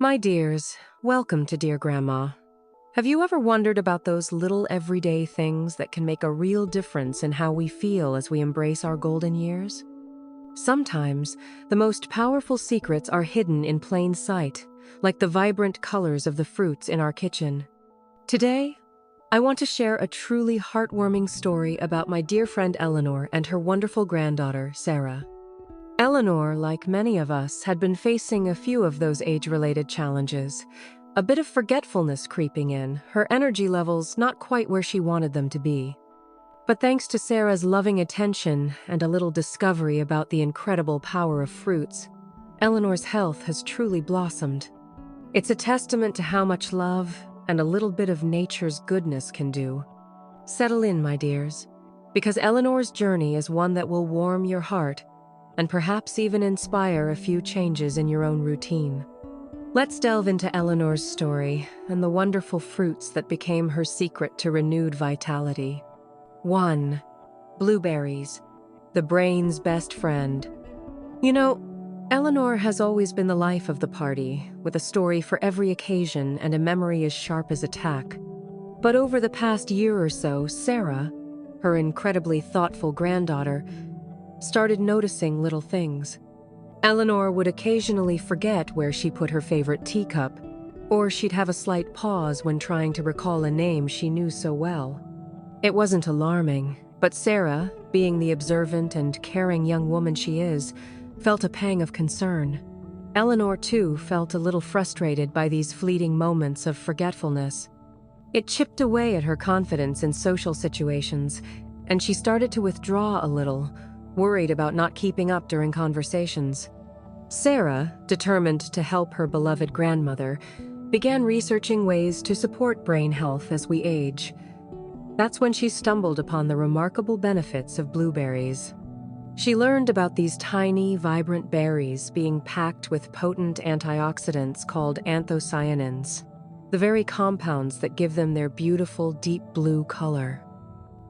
My dears, welcome to Dear Grandma. Have you ever wondered about those little everyday things that can make a real difference in how we feel as we embrace our golden years? Sometimes, the most powerful secrets are hidden in plain sight, like the vibrant colors of the fruits in our kitchen. Today, I want to share a truly heartwarming story about my dear friend Eleanor and her wonderful granddaughter, Sarah. Eleanor, like many of us, had been facing a few of those age-related challenges. A bit of forgetfulness creeping in, her energy levels not quite where she wanted them to be. But thanks to Sarah's loving attention and a little discovery about the incredible power of fruits, Eleanor's health has truly blossomed. It's a testament to how much love and a little bit of nature's goodness can do. Settle in, my dears, because Eleanor's journey is one that will warm your heart and perhaps even inspire a few changes in your own routine. Let's delve into Eleanor's story and the wonderful fruits that became her secret to renewed vitality. 1. Blueberries, the brain's best friend. You know, Eleanor has always been the life of the party, with a story for every occasion and a memory as sharp as a tack. But over the past year or so, Sarah, her incredibly thoughtful granddaughter, started noticing little things. Eleanor would occasionally forget where she put her favorite teacup, or she'd have a slight pause when trying to recall a name she knew so well. It wasn't alarming, but Sarah, being the observant and caring young woman she is, felt a pang of concern. Eleanor, too, felt a little frustrated by these fleeting moments of forgetfulness. It chipped away at her confidence in social situations, and she started to withdraw a little, worried about not keeping up during conversations. Sarah, determined to help her beloved grandmother, began researching ways to support brain health as we age. That's when she stumbled upon the remarkable benefits of blueberries. She learned about these tiny, vibrant berries being packed with potent antioxidants called anthocyanins, the very compounds that give them their beautiful deep blue color.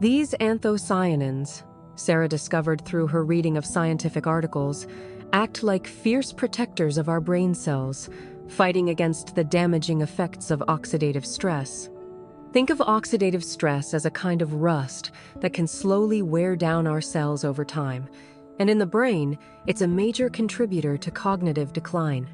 These anthocyanins, Sarah discovered through her reading of scientific articles, act like fierce protectors of our brain cells, fighting against the damaging effects of oxidative stress. Think of oxidative stress as a kind of rust that can slowly wear down our cells over time, and in the brain, it's a major contributor to cognitive decline.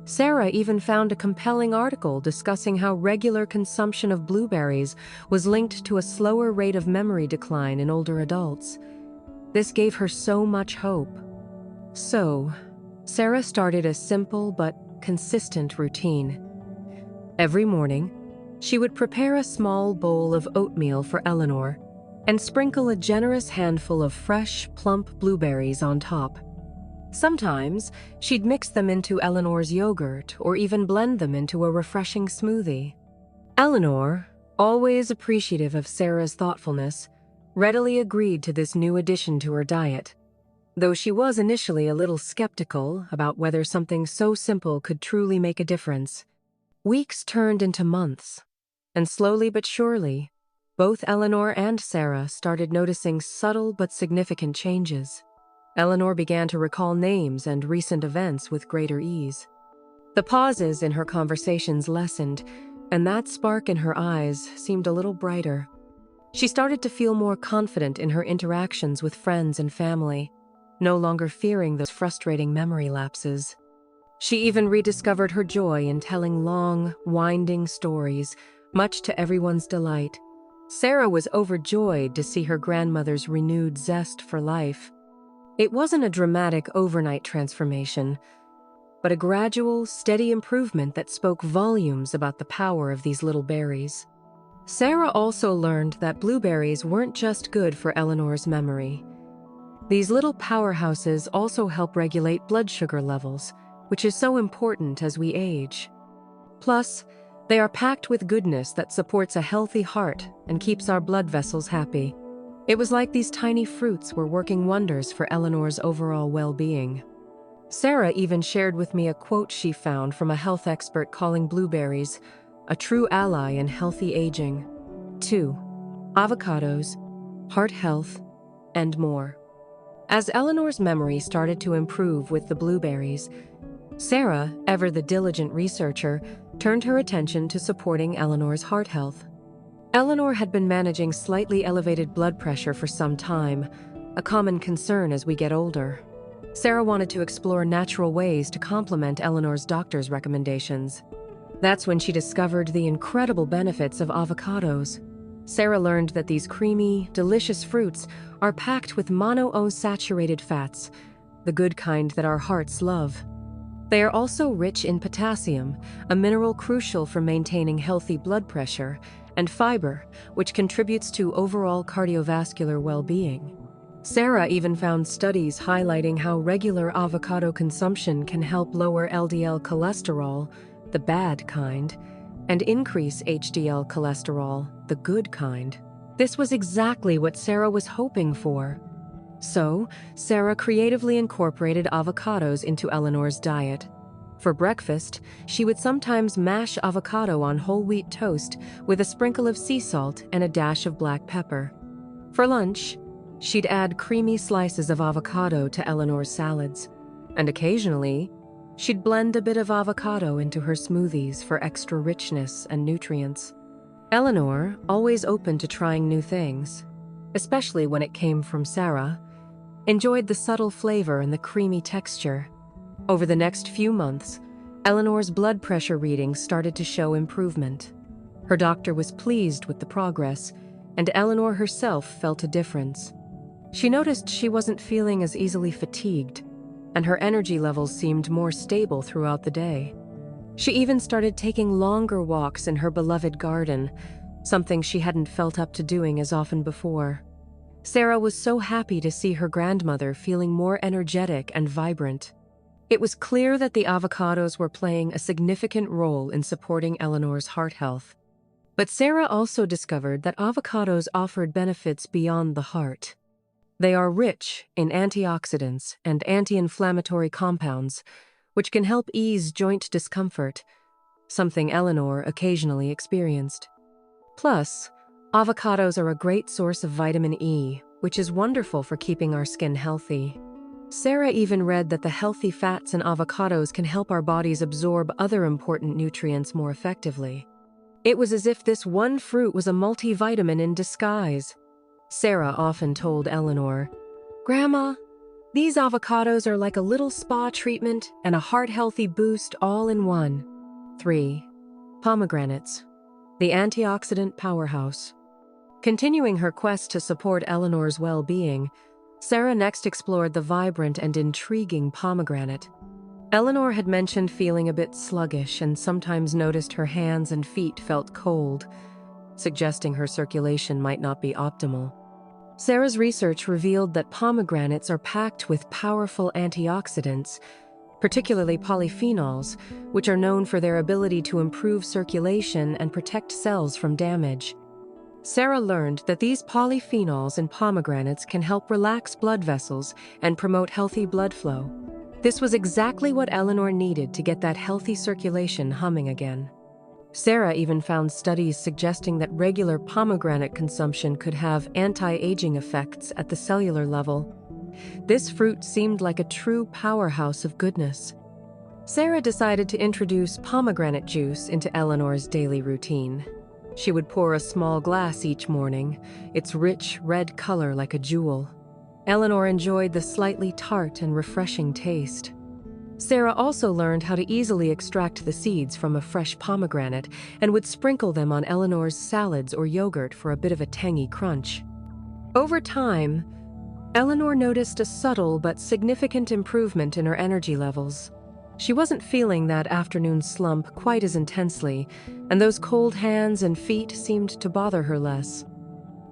Sarah even found a compelling article discussing how regular consumption of blueberries was linked to a slower rate of memory decline in older adults. This gave her so much hope. So, Sarah started a simple but consistent routine. Every morning, she would prepare a small bowl of oatmeal for Eleanor and sprinkle a generous handful of fresh, plump blueberries on top. Sometimes, she'd mix them into Eleanor's yogurt or even blend them into a refreshing smoothie. Eleanor, always appreciative of Sarah's thoughtfulness, readily agreed to this new addition to her diet, though she was initially a little skeptical about whether something so simple could truly make a difference. Weeks turned into months, and slowly but surely, both Eleanor and Sarah started noticing subtle but significant changes. Eleanor began to recall names and recent events with greater ease. The pauses in her conversations lessened, and that spark in her eyes seemed a little brighter. She started to feel more confident in her interactions with friends and family, no longer fearing those frustrating memory lapses. She even rediscovered her joy in telling long, winding stories, much to everyone's delight. Sarah was overjoyed to see her grandmother's renewed zest for life. It wasn't a dramatic overnight transformation, but a gradual, steady improvement that spoke volumes about the power of these little berries. Sarah also learned that blueberries weren't just good for Eleanor's memory. These little powerhouses also help regulate blood sugar levels, which is so important as we age. Plus, they are packed with goodness that supports a healthy heart and keeps our blood vessels happy. It was like these tiny fruits were working wonders for Eleanor's overall well-being. Sarah even shared with me a quote she found from a health expert calling blueberries a true ally in healthy aging. 2. Avocados, heart health, and more. As Eleanor's memory started to improve with the blueberries, Sarah, ever the diligent researcher, turned her attention to supporting Eleanor's heart health. Eleanor had been managing slightly elevated blood pressure for some time, a common concern as we get older. Sarah wanted to explore natural ways to complement Eleanor's doctor's recommendations. That's when she discovered the incredible benefits of avocados. Sarah learned that these creamy, delicious fruits are packed with monounsaturated fats, the good kind that our hearts love. They are also rich in potassium, a mineral crucial for maintaining healthy blood pressure, and fiber, which contributes to overall cardiovascular well-being. Sarah even found studies highlighting how regular avocado consumption can help lower LDL cholesterol, the bad kind, and increase HDL cholesterol, the good kind. This was exactly what Sarah was hoping for. So, Sarah creatively incorporated avocados into Eleanor's diet. For breakfast, she would sometimes mash avocado on whole wheat toast with a sprinkle of sea salt and a dash of black pepper. For lunch, she'd add creamy slices of avocado to Eleanor's salads. And occasionally, she'd blend a bit of avocado into her smoothies for extra richness and nutrients. Eleanor, always open to trying new things, especially when it came from Sarah, enjoyed the subtle flavor and the creamy texture. Over the next few months, Eleanor's blood pressure readings started to show improvement. Her doctor was pleased with the progress, and Eleanor herself felt a difference. She noticed she wasn't feeling as easily fatigued, and her energy levels seemed more stable throughout the day. She even started taking longer walks in her beloved garden, something she hadn't felt up to doing as often before. Sarah was so happy to see her grandmother feeling more energetic and vibrant. It was clear that the avocados were playing a significant role in supporting Eleanor's heart health. But Sarah also discovered that avocados offered benefits beyond the heart. They are rich in antioxidants and anti-inflammatory compounds, which can help ease joint discomfort, something Eleanor occasionally experienced. Plus, avocados are a great source of vitamin E, which is wonderful for keeping our skin healthy. Sarah even read that the healthy fats in avocados can help our bodies absorb other important nutrients more effectively. It was as if this one fruit was a multivitamin in disguise. Sarah often told Eleanor, "Grandma, these avocados are like a little spa treatment and a heart-healthy boost all in one." 3. Pomegranates, the antioxidant powerhouse. Continuing her quest to support Eleanor's well-being, Sarah next explored the vibrant and intriguing pomegranate. Eleanor had mentioned feeling a bit sluggish and sometimes noticed her hands and feet felt cold, suggesting her circulation might not be optimal. Sarah's research revealed that pomegranates are packed with powerful antioxidants, particularly polyphenols, which are known for their ability to improve circulation and protect cells from damage. Sarah learned that these polyphenols in pomegranates can help relax blood vessels and promote healthy blood flow. This was exactly what Eleanor needed to get that healthy circulation humming again. Sarah even found studies suggesting that regular pomegranate consumption could have anti-aging effects at the cellular level. This fruit seemed like a true powerhouse of goodness. Sarah decided to introduce pomegranate juice into Eleanor's daily routine. She would pour a small glass each morning, its rich red color like a jewel. Eleanor enjoyed the slightly tart and refreshing taste. Sarah also learned how to easily extract the seeds from a fresh pomegranate and would sprinkle them on Eleanor's salads or yogurt for a bit of a tangy crunch. Over time, Eleanor noticed a subtle but significant improvement in her energy levels. She wasn't feeling that afternoon slump quite as intensely, and those cold hands and feet seemed to bother her less.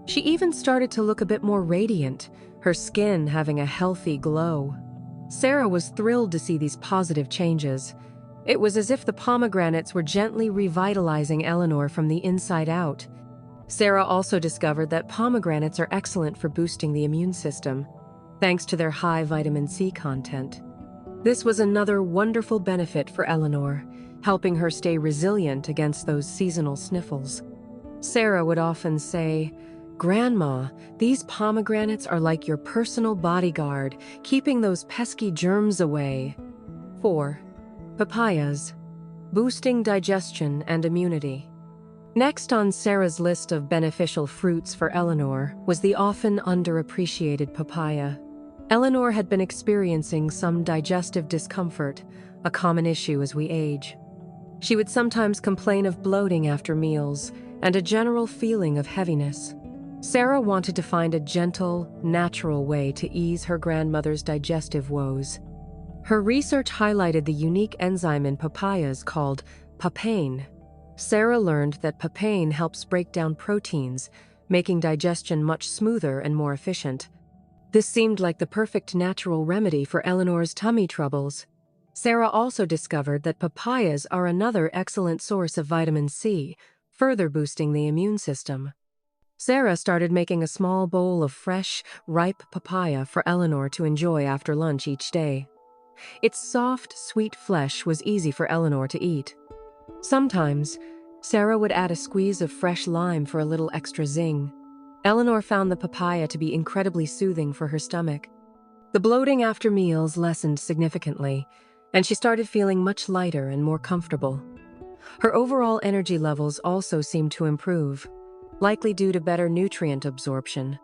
She even started to look a bit more radiant, her skin having a healthy glow. Sarah was thrilled to see these positive changes. It was as if the pomegranates were gently revitalizing Eleanor from the inside out. Sarah also discovered that pomegranates are excellent for boosting the immune system, thanks to their high vitamin C content. This was another wonderful benefit for Eleanor, helping her stay resilient against those seasonal sniffles. Sarah would often say, "Grandma, these pomegranates are like your personal bodyguard, keeping those pesky germs away." 4. Papayas, boosting digestion and immunity. Next on Sarah's list of beneficial fruits for Eleanor was the often underappreciated papaya. Eleanor had been experiencing some digestive discomfort, a common issue as we age. She would sometimes complain of bloating after meals and a general feeling of heaviness. Sarah wanted to find a gentle, natural way to ease her grandmother's digestive woes. Her research highlighted the unique enzyme in papayas called papain. Sarah learned that papain helps break down proteins, making digestion much smoother and more efficient. This seemed like the perfect natural remedy for Eleanor's tummy troubles. Sarah also discovered that papayas are another excellent source of vitamin C, further boosting the immune system. Sarah started making a small bowl of fresh, ripe papaya for Eleanor to enjoy after lunch each day. Its soft, sweet flesh was easy for Eleanor to eat. Sometimes, Sarah would add a squeeze of fresh lime for a little extra zing. Eleanor found the papaya to be incredibly soothing for her stomach. The bloating after meals lessened significantly, and she started feeling much lighter and more comfortable. Her overall energy levels also seemed to improve, likely due to better nutrient absorption.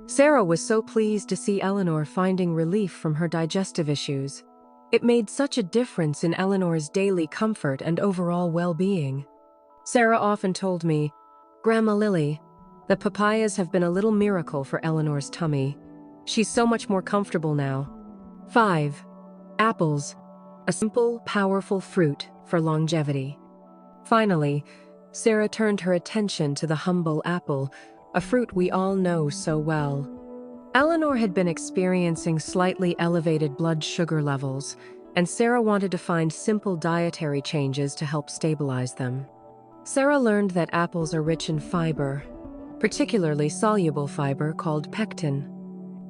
Sarah was so pleased to see Eleanor finding relief from her digestive issues. It made such a difference in Eleanor's daily comfort and overall well-being. Sarah often told me, "Grandma Lily, the papayas have been a little miracle for Eleanor's tummy. She's so much more comfortable now." 5. Apples, a simple, powerful fruit for longevity. Finally, Sarah turned her attention to the humble apple, a fruit we all know so well. Eleanor had been experiencing slightly elevated blood sugar levels, and Sarah wanted to find simple dietary changes to help stabilize them. Sarah learned that apples are rich in fiber, particularly soluble fiber called pectin.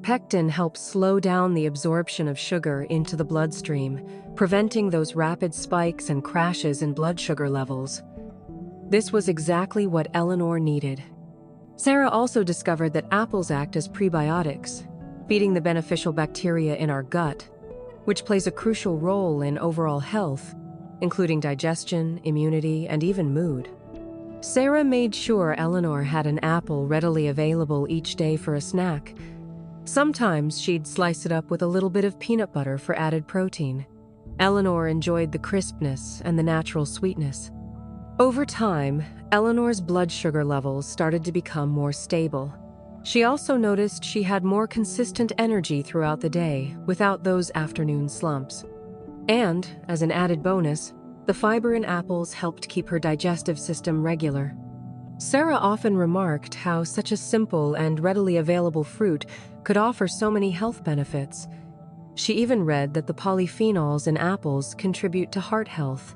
Pectin helps slow down the absorption of sugar into the bloodstream, preventing those rapid spikes and crashes in blood sugar levels. This was exactly what Eleanor needed. Sarah also discovered that apples act as prebiotics, feeding the beneficial bacteria in our gut, which plays a crucial role in overall health, including digestion, immunity, and even mood. Sarah made sure Eleanor had an apple readily available each day for a snack. Sometimes she'd slice it up with a little bit of peanut butter for added protein. Eleanor enjoyed the crispness and the natural sweetness. Over time, Eleanor's blood sugar levels started to become more stable. She also noticed she had more consistent energy throughout the day, without those afternoon slumps. And, as an added bonus, the fiber in apples helped keep her digestive system regular. Sarah often remarked how such a simple and readily available fruit could offer so many health benefits. She even read that the polyphenols in apples contribute to heart health.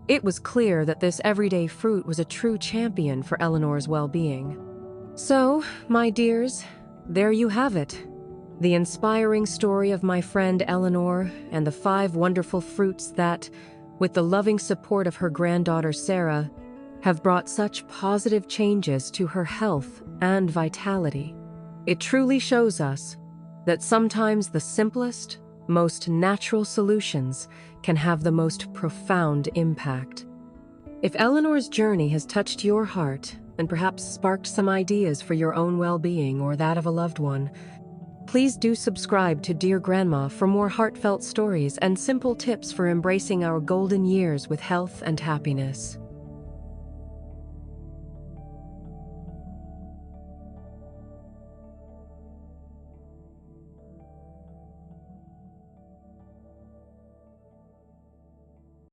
It was clear that this everyday fruit was a true champion for Eleanor's well-being. So, my dears, there you have it. The inspiring story of my friend Eleanor and the 5 wonderful fruits that, with the loving support of her granddaughter Sarah, have brought such positive changes to her health and vitality. It truly shows us that sometimes the simplest, most natural solutions can have the most profound impact. If Eleanor's journey has touched your heart and perhaps sparked some ideas for your own well-being or that of a loved one, please do subscribe to Dear Grandma for more heartfelt stories and simple tips for embracing our golden years with health and happiness.